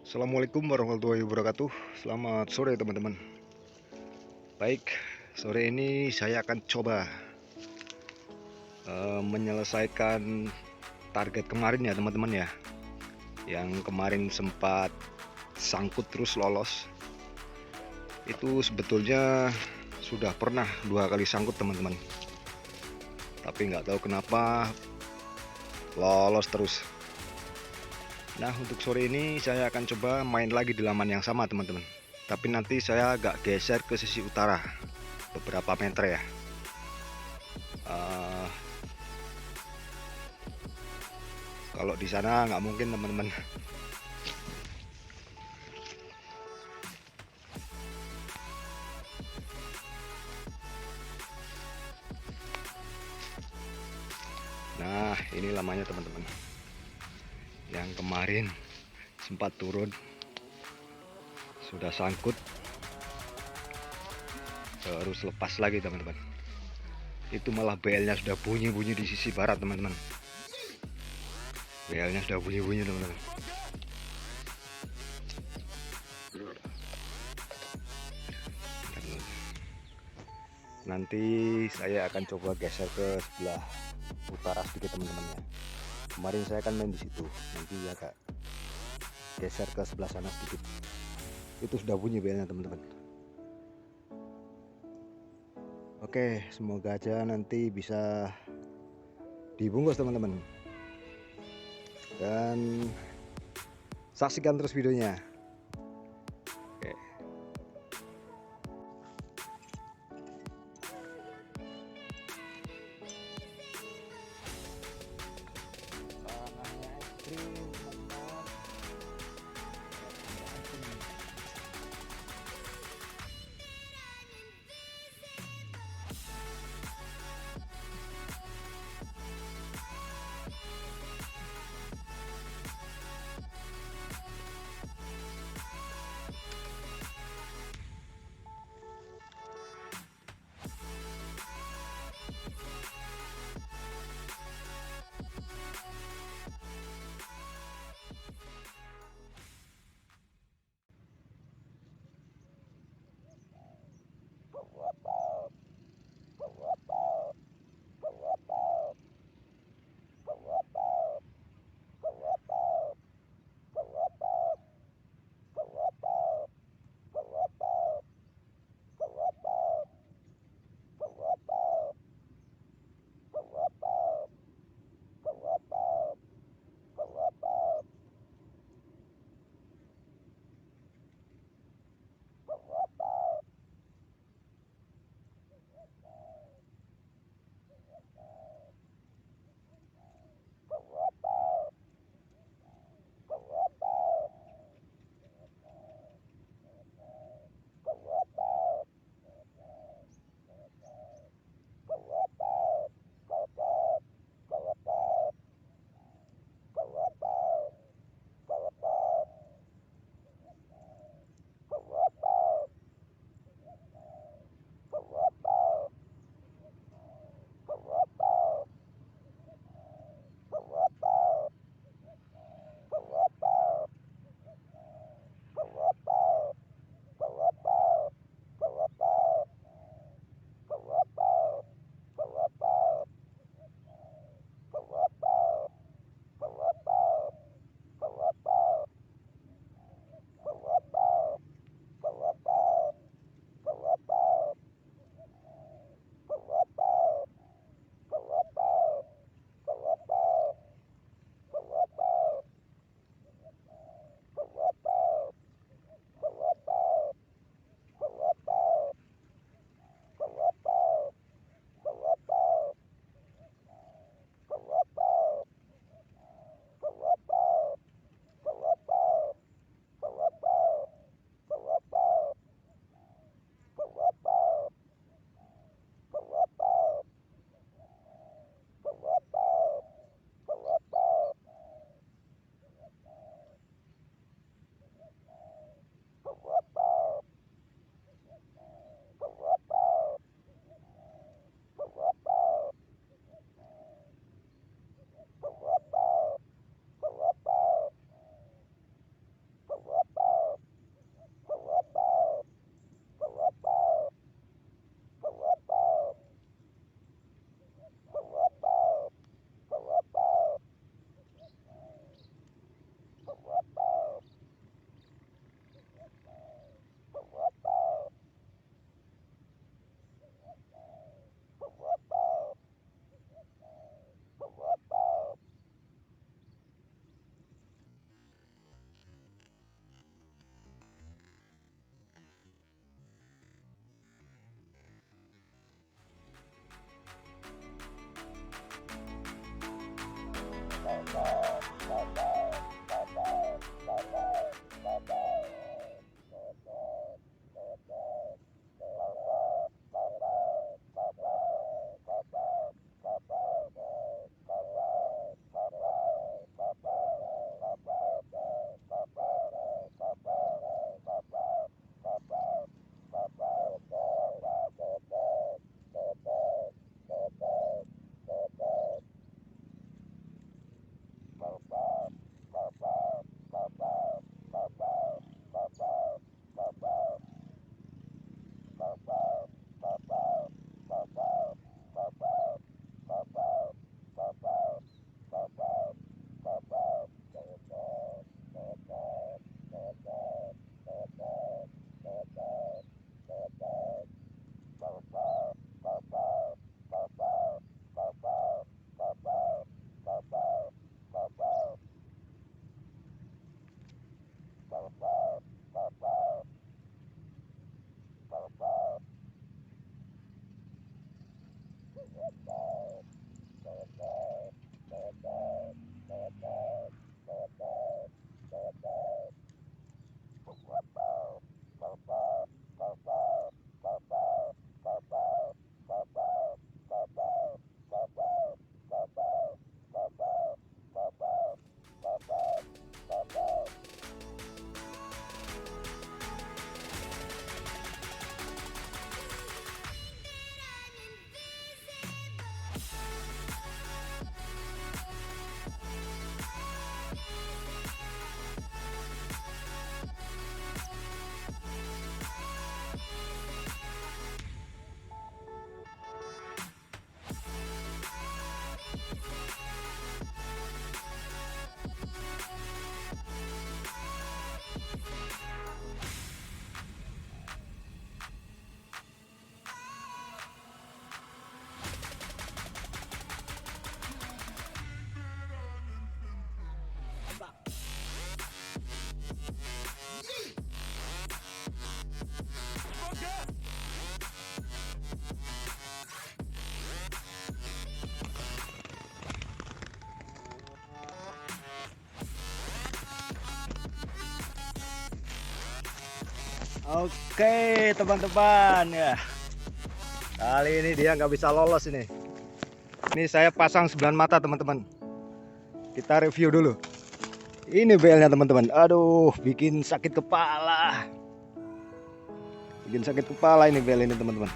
Assalamualaikum warahmatullahi wabarakatuh. Selamat sore teman-teman. Baik, sore ini saya akan coba menyelesaikan target kemarin ya teman-teman ya. Yang kemarin sempat sangkut terus lolos. Itu sebetulnya sudah pernah 2 kali sangkut teman-teman. Tapi nggak tahu kenapa lolos terus. Nah, untuk sore ini saya akan coba main lagi di laman yang sama teman-teman. Tapi nanti saya agak geser ke sisi utara beberapa meter ya. Eh, Kalau di sana nggak mungkin teman-teman. Nah, ini lamanya teman-teman. Yang kemarin sempat turun, sudah sangkut, harus lepas lagi teman-teman. Itu malah BL-nya sudah bunyi-bunyi di sisi barat teman-teman. BL-nya sudah bunyi-bunyi teman-teman. Nanti saya akan coba geser ke sebelah utara sedikit teman-teman ya. Kemarin saya kan main di situ, nanti agak geser ke sebelah sana sedikit. Itu sudah bunyi BL-nya teman-teman. Oke, semoga aja nanti bisa dibungkus teman-teman. Dan saksikan terus videonya. Oke. Oke teman-teman ya, kali ini dia nggak bisa lolos ini. Ini saya pasang 9 mata teman-teman. Kita review dulu. Ini belnya teman-teman. Aduh, bikin sakit kepala. Bikin sakit kepala ini bel ini teman-teman.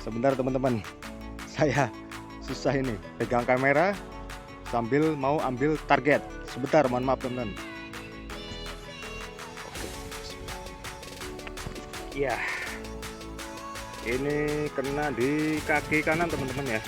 Sebentar teman-teman, saya susah ini pegang kamera sambil mau ambil target. Sebentar, mohon maaf teman-teman. Ya, ini kena di kaki kanan teman-teman ya.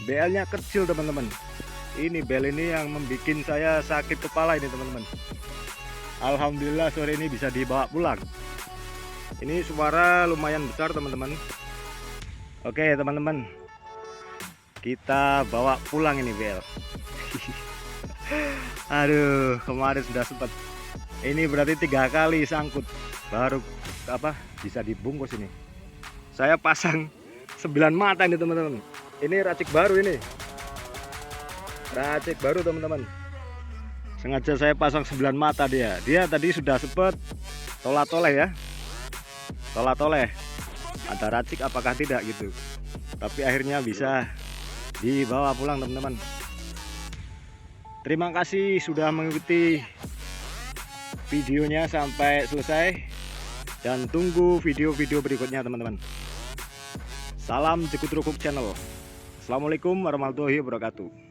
BL-nya kecil teman-teman. Ini bel ini yang membuat saya sakit kepala ini teman-teman. Alhamdulillah sore ini bisa dibawa pulang. Ini suara lumayan besar teman-teman. Oke teman-teman, kita bawa pulang ini bel. Aduh, kemarin sudah sempat. Ini berarti 3 kali sangkut baru bisa dibungkus ini. Saya pasang 9 mata ini teman-teman. Ini racik baru ini. Racik baru teman-teman. Sengaja saya pasang 9 mata dia. Dia tadi sudah sempat tola-toleh ya. Tola-toleh. Ada racik apakah tidak gitu. Tapi akhirnya bisa dibawa pulang teman-teman. Terima kasih sudah mengikuti videonya sampai selesai, dan tunggu video-video berikutnya teman-teman. Salam Cekutrukuk Channel. Assalamualaikum warahmatullahi wabarakatuh.